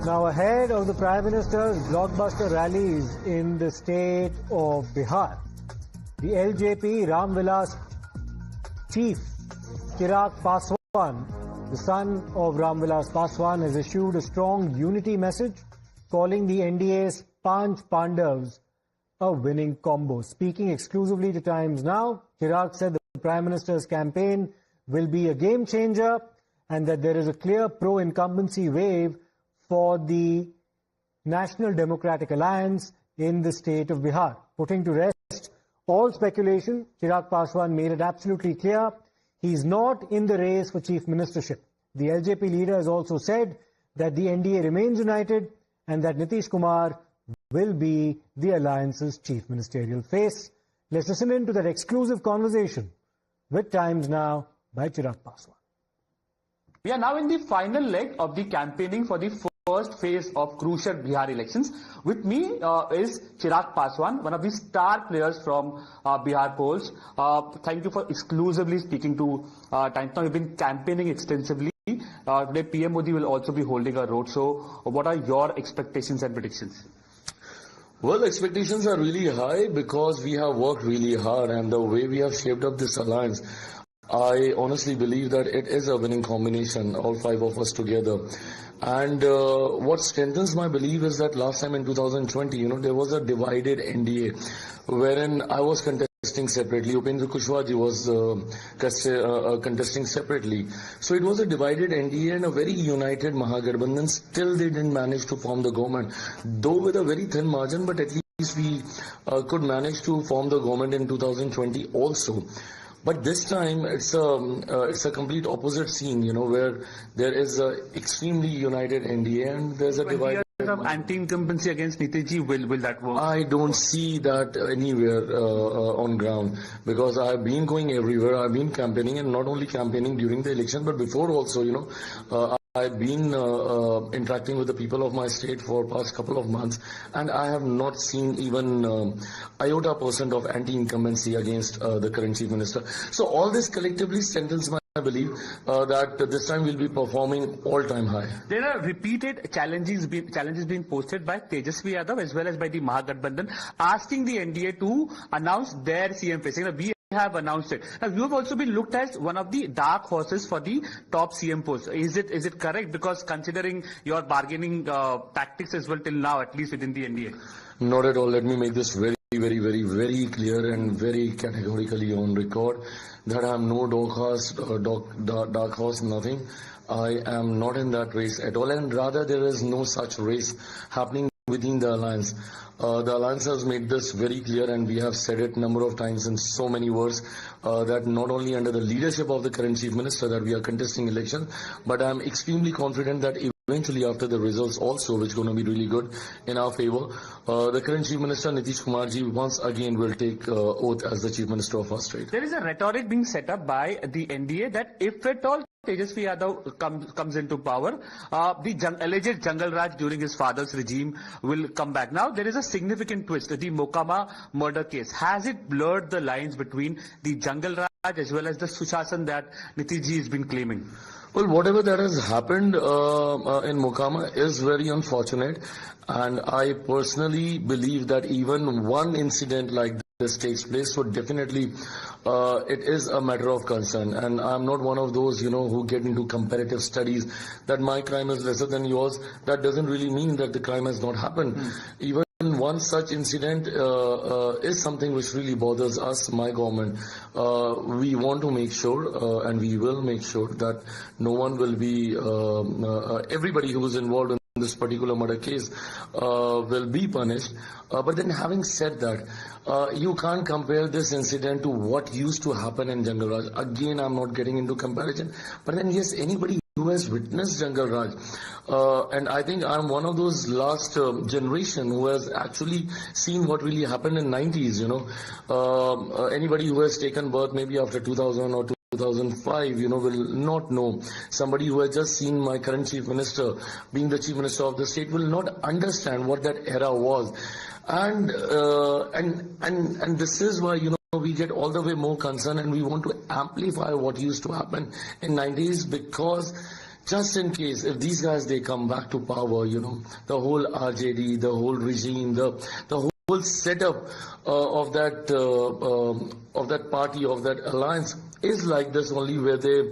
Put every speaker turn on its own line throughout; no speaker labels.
Now, ahead of the Prime Minister's blockbuster rallies in the state of Bihar, the LJP Vilas chief Chirag Paswan, the son of Vilas Paswan, has issued a strong unity message calling the NDA's Panch Pandavs a winning combo. Speaking exclusively to Times Now, Chirag said the Prime Minister's campaign will be a game changer and that there is a clear pro-incumbency wave for the National Democratic Alliance in the state of Bihar. Putting to rest all speculation, Chirag Paswan made it absolutely clear he is not in the race for chief ministership. The LJP leader has also said that the NDA remains united and that Nitish Kumar will be the alliance's chief ministerial face. Let's listen in to that exclusive conversation with Times Now by Chirag Paswan.
We are now in the final leg of the campaigning for the first phase of crucial Bihar elections. With me is Chirag Paswan, one of the star players from Bihar polls. Thank you for exclusively speaking to Times Now. You've been campaigning extensively. Today PM Modi will also be holding a roadshow. What are your expectations and predictions?
Well, expectations are really high because we have worked really hard, and the way we have shaped up this alliance, I honestly believe that it is a winning combination, all five of us together. And what strengthens my belief is that last time in 2020, there was a divided NDA wherein I was contesting separately. Upendra Kushwaha ji was contesting separately. So it was a divided NDA and a very united Mahagathbandhan. Still they didn't manage to form the government, though with a very thin margin, but at least we could manage to form the government in 2020 also. But this time it's a complete opposite scene, where there is a extremely united NDA and there's a divided.
Of anti-incumbency against Nitish, will that work?
I don't see that anywhere on ground, because I've been going everywhere. I've been campaigning, and not only campaigning during the election, but before also. I've been interacting with the people of my state for past couple of months, and I have not seen even iota % of anti-incumbency against the current chief minister. So all this collectively strengthens my belief that this time we'll be performing all-time high.
There are repeated challenges being posted by Tejashwi Yadav as well as by the Mahagathbandhan, asking the NDA to announce their CM face. We have announced it. Now, you have also been looked as one of the dark horses for the top CM post. Is it correct? Because considering your bargaining tactics as well till now, at least within the NDA.
Not at all. Let me make this very clear and very categorically on record that I am no dark horse, nothing. I am not in that race at all, and rather there is no such race happening within the alliance. The alliance has made this very clear, and we have said it a number of times in so many words, that not only under the leadership of the current chief minister that we are contesting election, but I am extremely confident that eventually after the results also, which is going to be really good in our favor, the current chief minister Nitish Kumar ji once again will take oath as the chief minister of our state.
There is a rhetoric being set up by the NDA that if at all Tejashwi Yadav comes into power, the alleged Jungle Raj during his father's regime will come back. Now, there is a significant twist. The Mokama murder case, has it blurred the lines between the Jungle Raj as well as the Sushashan that Nitish ji has been claiming?
Well, whatever that has happened in Mokama is very unfortunate, and I personally believe that even one incident like this takes place, so definitely it is a matter of concern. And I'm not one of those, who get into comparative studies that my crime is lesser than yours. That doesn't really mean that the crime has not happened. Even one such incident is something which really bothers us, my government. We want to make sure, and we will make sure that no one will be, everybody who is involved in this particular murder case will be punished. But then having said that, you can't compare this incident to what used to happen in Jungle Raj. Again, I'm not getting into comparison. But then yes, anybody who has witnessed Jungle Raj, and I think I'm one of those last generation who has actually seen what really happened in 90s, anybody who has taken birth maybe after 2000 or 2005, will not know. Somebody who has just seen my current chief minister being the chief minister of the state will not understand what that era was. And this is why, we get all the way more concerned, and we want to amplify what used to happen in 90s, because just in case, if these guys, they come back to power, the whole RJD, the whole regime, the whole setup of that party, of that alliance is like this only, where they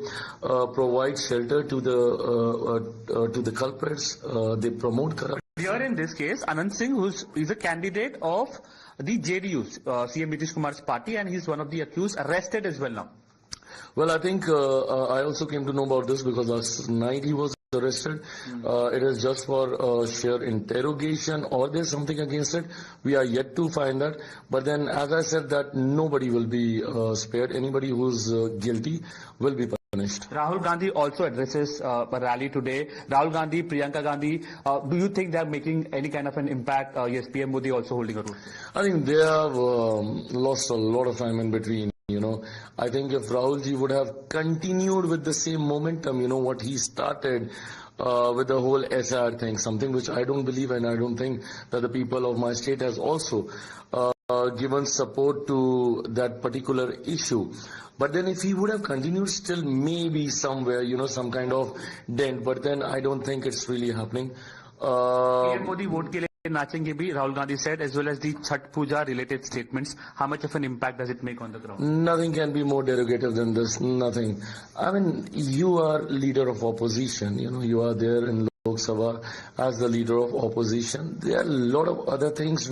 provide shelter to the culprits, they promote corruption.
Here in this case, Anand Singh, is a candidate of the JDU, CM Nitish Kumar's party, and he's one of the accused, arrested as well now.
Well, I think I also came to know about this because last night he was arrested. It is just for sheer interrogation, or there's something against it. We are yet to find that. But then, as I said, that nobody will be spared. Anybody who's guilty will be punished.
Rahul Gandhi also addresses a rally today. Rahul Gandhi, Priyanka Gandhi, do you think they are making any kind of an impact? Yes, PM Modi also holding a role.
I think they have lost a lot of time in between. I think if Rahulji would have continued with the same momentum, what he started with the whole SR thing, something which I don't believe, and I don't think that the people of my state has also given support to that particular issue. But then if he would have continued, still maybe somewhere, some kind of dent, but then I don't think it's really happening.
PM Modi vote ke liye nachenge bhi, Rahul Gandhi said, as well as the Chhat Puja related statements. How much of an impact does it make on the ground?
Nothing can be more derogative than this. Nothing. I mean, you are leader of opposition. You are there in Lok Sabha as the leader of opposition. There are a lot of other things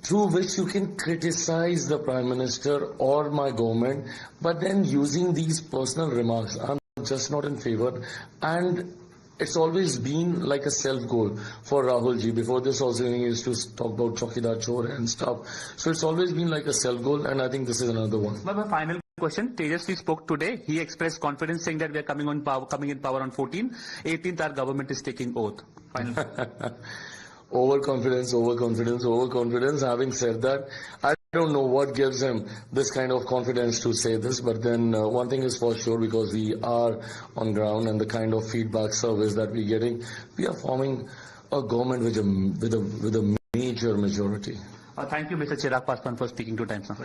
through which you can criticize the Prime Minister or my government, but then using these personal remarks, I'm just not in favor. And it's always been like a self-goal for Rahul ji. Before this also, he used to talk about Chaukidar Chor and stuff. So it's always been like a self-goal, and I think this is another one.
But my final question, Tejashwi spoke today. He expressed confidence, saying that we are coming in power on 14. 18th, our government is taking oath. Final.
Overconfidence. Having said that, I don't know what gives him this kind of confidence to say this, but then one thing is for sure, because we are on ground and the kind of feedback service that we're getting, we are forming a government with a major majority.
Thank you, Mr. Chirag Paswan, for speaking to Times Now.